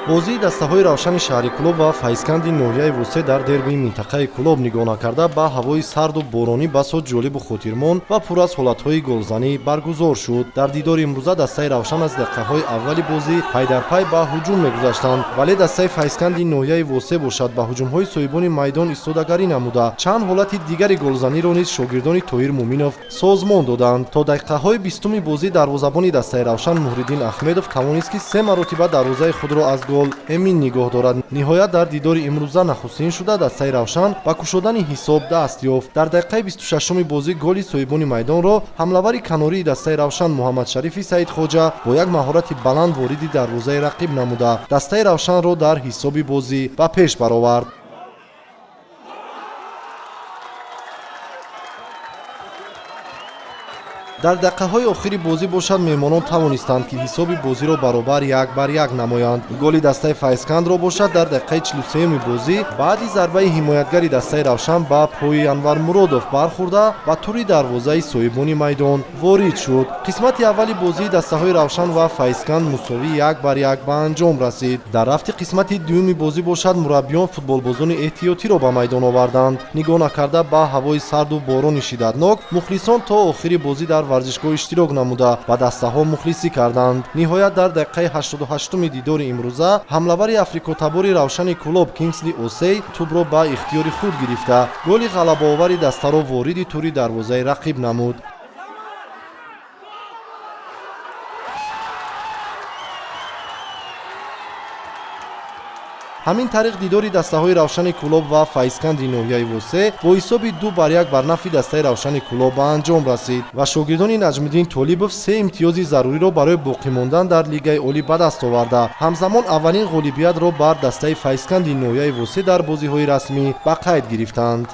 бозии дастаҳои равшани шаҳри Кӯлоб ва файзканди ноҳияи Вусте дар дербии минтақаи Кӯлоб нигоҳ накарда ба ҳавои сарду боронӣ басод ҷолибу хотирмон ва пур аз ҳолатҳои голзанӣ баргузор шуд. Дар дидори имрӯза дастаи равшан аз дақиқаҳои аввали бозӣ пайдарпай ба ҳуҷум мегузаштанд, вале дастаи файзканди ноҳияи Вусте бошад ба ҳуҷумҳои соҳибони майдон истодагарӣ намуда чанд ҳолати дигари голзаниро низ шогирдони Тоҳир Муминов созмон доданд. То дақиқаҳои 20-уми бозӣ дарвозабони дастаи равшан Муҳриддин Ахмедов тавонист ки 3 маротиба дарвозаи худро аз гол эмин нигоҳ дорад. Ниҳоят дар дидори имрӯза нахустин шуда дастаи равшан ба кушодани ҳисоб даст ёфт. Дар дақиқаи 26-уми бозӣ голи соҳибони майдонро ҳамлавари канории дастаи равшан Муҳаммадшарифи Саидхоҷа бо як маҳорати баланд вориди дарвозаи рақиб намуда дастаи равшанро дар ҳисоби бозӣ ба пеш баровард. дар дақиқаҳои охири бозӣ бошад меҳмонон тавонистанд ки ҳисоби бозиро баробар 1-1 намоянд. Голи дастаи файзкандро бошад дар дақиқаи 43-уми бозӣ баъди зарбаи ҳимоятгари дастаи равшан ба пои Анвар Муродов бархӯрда ба тури дарвозаи соҳибони майдон ворид шуд. қисмати аввали бозии дастаҳои равшан ва файзканд мусовӣ 1-1 ба анҷом расид. дар рафти қисмати дуюми бозӣ бошад мураббиён футболбозони эҳтиётиро ба майдон оварданд. нигоҳ накарда ба ҳавои сарду борони шиддатнок мухлисон то охири бозӣ дар варзишгоҳ иштирок намуда ба дастаҳо мухлисӣ карданд. ниҳоят дар дақиқаи 88-уми дидори имрӯза ҳамлавари африкотабори равшани Кӯлоб Кингсли Осей тӯбро ба ихтиёри худ гирифта голи ғалабаовари дастаро вориди тури дарвозаи рақиб намуд. ҳамин тариқ дидори дастаҳои равшани Кӯлоб ва файзканди ноҳияи Вусте бо ҳисоби 2-1 бар нафъи дастаи равшани Кӯлоб ба анҷом расид ва шогирдони Наҷмиддин Толибов 3 имтиёзи заруриро барои боқӣ мондан дар Лигаи олӣ ба даст оварда ҳамзамон аввалин ғолибиятро бар дастаи файзканди ноҳияи Вусте дар бозиҳои расмӣ ба қайд гирифтанд.